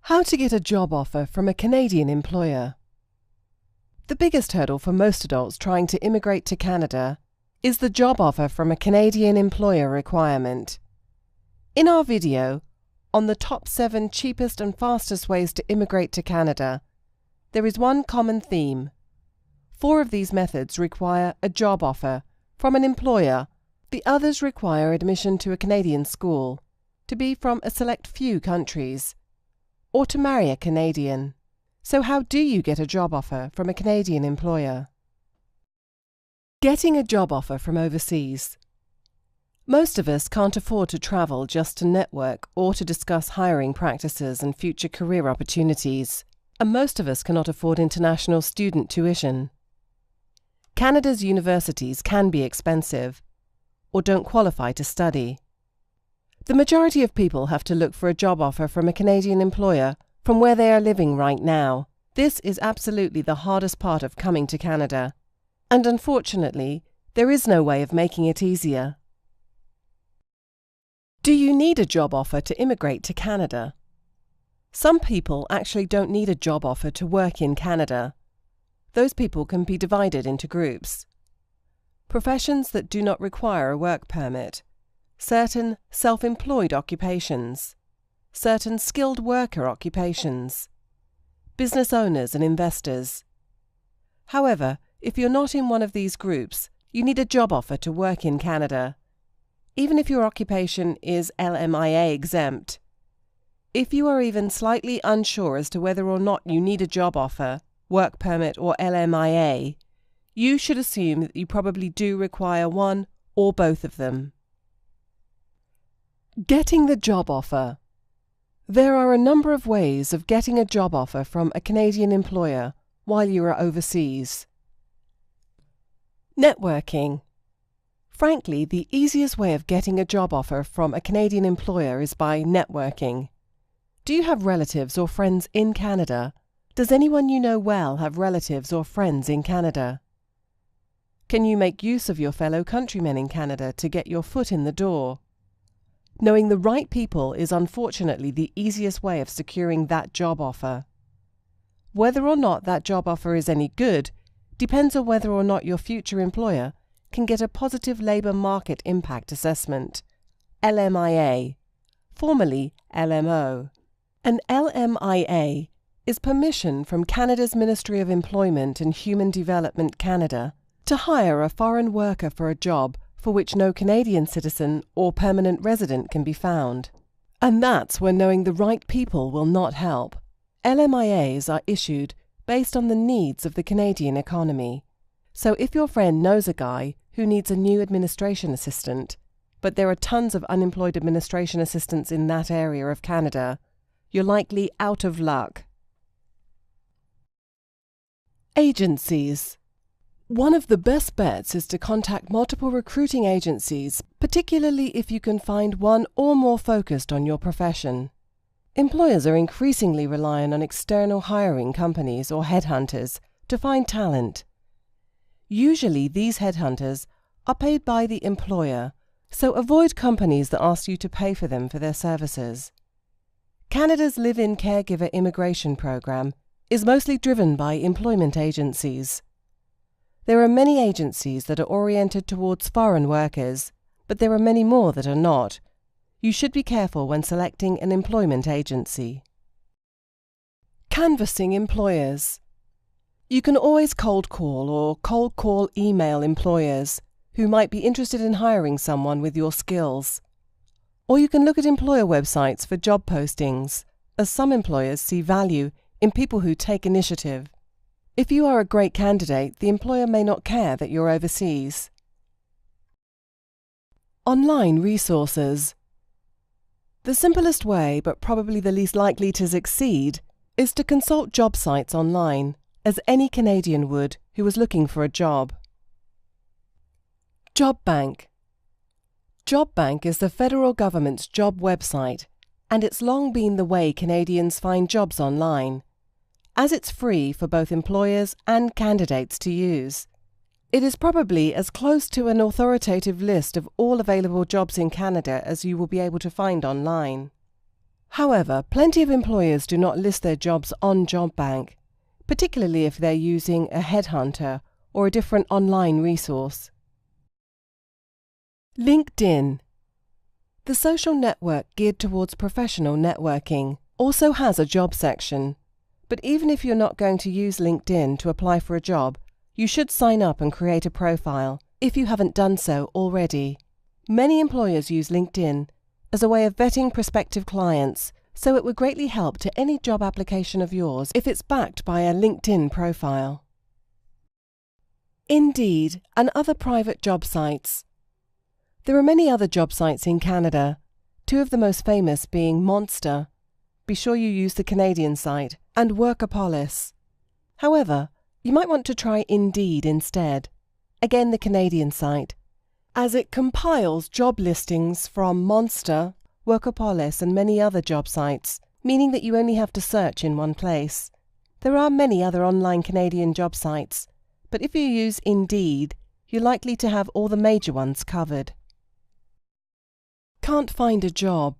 How to get a job offer from a Canadian employer. The biggest hurdle for most adults trying to immigrate to Canada is the job offer from a Canadian employer requirement. In our video on the top 7 cheapest and fastest ways to immigrate to Canada, there is one common theme. 4 of these methods require a job offer from an employer. The others require admission to a Canadian school, to be from a select few countries, or to marry a Canadian. So how do you get a job offer from a Canadian employer? Getting a job offer from overseas. Most of us can't afford to travel just to network or to discuss hiring practices and future career opportunities, and most of us cannot afford international student tuition. Canada's universities can be expensive, or don't qualify to study. The majority of people have to look for a job offer from a Canadian employer from where they are living right now. This is absolutely the hardest part of coming to Canada, and unfortunately, there is no way of making it easier. Do you need a job offer to immigrate to Canada? Some people actually don't need a job offer to work in Canada. Those people can be divided into groups. Professions that do not require a work permit, certain self-employed occupations, certain skilled worker occupations, business owners and investors. However, if you're not in one of these groups, you need a job offer to work in Canada, even if your occupation is LMIA exempt. If you are even slightly unsure as to whether or not you need a job offer, work permit or LMIA, you should assume that you probably do require one or both of them. Getting the job offer. There are a number of ways of getting a job offer from a Canadian employer while you are overseas. Networking. Frankly, the easiest way of getting a job offer from a Canadian employer is by networking. Do you have relatives or friends in Canada? Does anyone you know well have relatives or friends in Canada? Can you make use of your fellow countrymen in Canada to get your foot in the door? Knowing the right people is unfortunately the easiest way of securing that job offer. Whether or not that job offer is any good depends on whether or not your future employer can get a positive labour market impact assessment, LMIA, formerly LMO. An LMIA is permission from Canada's Ministry of Employment and Human Development Canada to hire a foreign worker for a job for which no Canadian citizen or permanent resident can be found. And that's where knowing the right people will not help. LMIAs are issued based on the needs of the Canadian economy. So if your friend knows a guy who needs a new administration assistant, but there are tons of unemployed administration assistants in that area of Canada, you're likely out of luck. Agencies. One of the best bets is to contact multiple recruiting agencies, particularly if you can find one or more focused on your profession. Employers are increasingly relying on external hiring companies or headhunters to find talent. Usually these headhunters are paid by the employer, so avoid companies that ask you to pay for them for their services. Canada's Live-In Caregiver Immigration Program is mostly driven by employment agencies. There are many agencies that are oriented towards foreign workers, but there are many more that are not. You should be careful when selecting an employment agency. Canvassing employers. You can always cold call or cold call email employers who might be interested in hiring someone with your skills. Or you can look at employer websites for job postings, as some employers see value in people who take initiative. If you are a great candidate, the employer may not care that you're overseas. Online resources. The simplest way, but probably the least likely to succeed, is to consult job sites online, as any Canadian would who was looking for a job. Job Bank. Job Bank is the federal government's job website, and it's long been the way Canadians find jobs online, as it's free for both employers and candidates to use. It is probably as close to an authoritative list of all available jobs in Canada as you will be able to find online. However, plenty of employers do not list their jobs on JobBank, particularly if they're using a headhunter or a different online resource. LinkedIn. The social network geared towards professional networking also has a job section, but even if you're not going to use LinkedIn to apply for a job, you should sign up and create a profile if you haven't done so already. Many employers use LinkedIn as a way of vetting prospective clients, so it would greatly help to any job application of yours if it's backed by a LinkedIn profile. Indeed and other private job sites. There are many other job sites in Canada, two of the most famous being Monster. Be sure you use the Canadian site, and Workopolis. However, you might want to try Indeed instead, again the Canadian site, as it compiles job listings from Monster, Workopolis and many other job sites, meaning that you only have to search in one place. There are many other online Canadian job sites, but if you use Indeed, you're likely to have all the major ones covered. Can't find a job.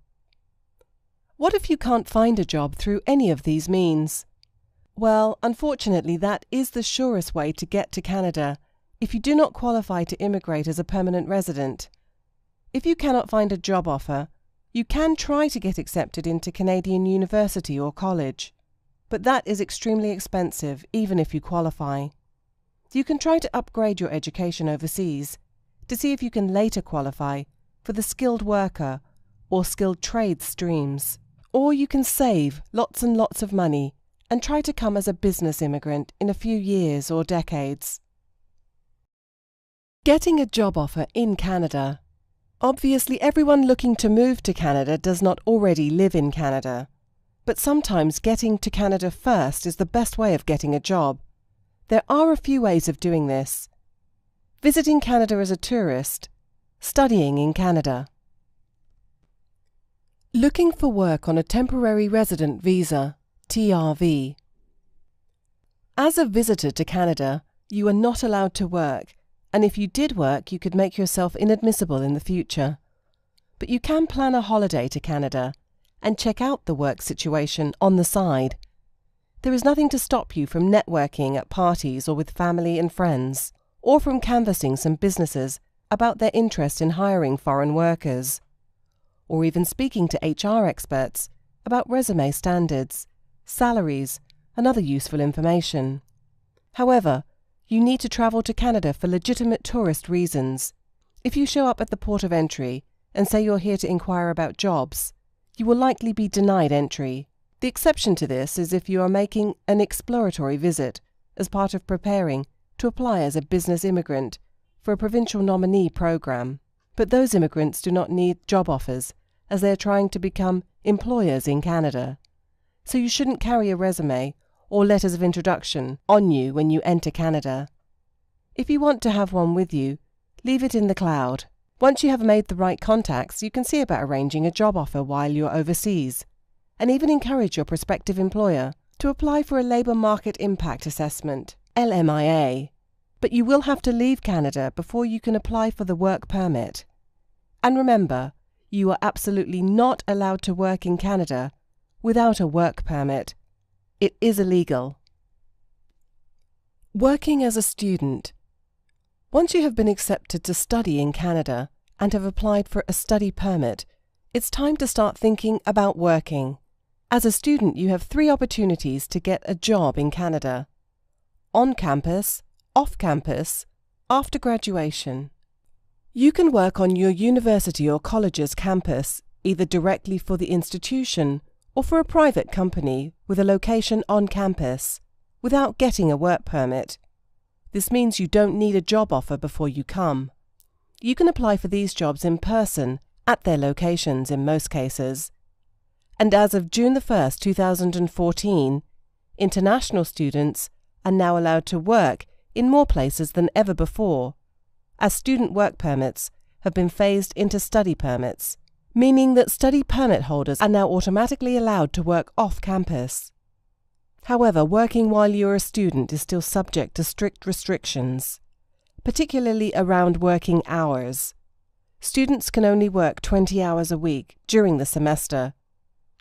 What if you can't find a job through any of these means? Well, unfortunately, that is the surest way to get to Canada if you do not qualify to immigrate as a permanent resident. If you cannot find a job offer, you can try to get accepted into Canadian university or college, but that is extremely expensive even if you qualify. You can try to upgrade your education overseas to see if you can later qualify for the skilled worker or skilled trade streams, or you can save lots and lots of money and try to come as a business immigrant in a few years or decades. Getting a job offer in Canada. Obviously, everyone looking to move to Canada does not already live in Canada, but sometimes getting to Canada first is the best way of getting a job. There are a few ways of doing this. Visiting Canada as a tourist, studying in Canada. Looking for work on a temporary resident visa, TRV. As a visitor to Canada, you are not allowed to work, and if you did work, you could make yourself inadmissible in the future. But you can plan a holiday to Canada and check out the work situation on the side. There is nothing to stop you from networking at parties or with family and friends, or from canvassing some businesses about their interest in hiring foreign workers, or even speaking to HR experts about resume standards, salaries, and other useful information. However, you need to travel to Canada for legitimate tourist reasons. If you show up at the port of entry and say you're here to inquire about jobs, you will likely be denied entry. The exception to this is if you are making an exploratory visit as part of preparing to apply as a business immigrant for a provincial nominee program. But those immigrants do not need job offers as they are trying to become employers in Canada. So you shouldn't carry a resume or letters of introduction on you when you enter Canada. If you want to have one with you, leave it in the cloud. Once you have made the right contacts, you can see about arranging a job offer while you're overseas, and even encourage your prospective employer to apply for a Labour Market Impact Assessment, LMIA. But you will have to leave Canada before you can apply for the work permit. And remember, you are absolutely not allowed to work in Canada without a work permit. It is illegal. Working as a student. Once you have been accepted to study in Canada and have applied for a study permit, it's time to start thinking about working. As a student, you have 3 opportunities to get a job in Canada: on campus, off campus, after graduation. You can work on your university or college's campus, either directly for the institution or for a private company with a location on campus, without getting a work permit. This means you don't need a job offer before you come. You can apply for these jobs in person, at their locations in most cases. And as of June 1st, 2014, international students are now allowed to work in more places than ever before, as student work permits have been phased into study permits, meaning that study permit holders are now automatically allowed to work off campus. However, working while you're a student is still subject to strict restrictions, particularly around working hours. Students can only work 20 hours a week during the semester,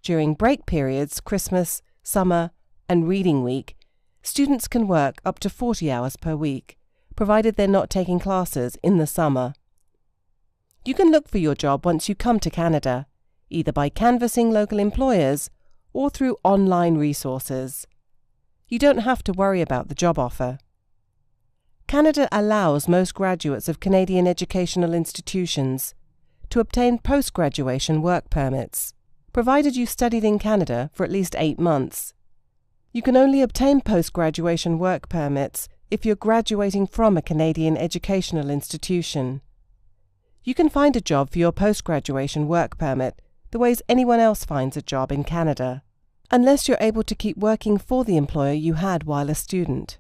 During break periods, Christmas, summer, and reading week, students can work up to 40 hours per week, provided they're not taking classes in the summer. You can look for your job once you come to Canada, either by canvassing local employers or through online resources. You don't have to worry about the job offer. Canada allows most graduates of Canadian educational institutions to obtain post-graduation work permits, provided you studied in Canada for at least 8 months. You can only obtain post-graduation work permits if you're graduating from a Canadian educational institution. You can find a job for your post-graduation work permit the ways anyone else finds a job in Canada, unless you're able to keep working for the employer you had while a student.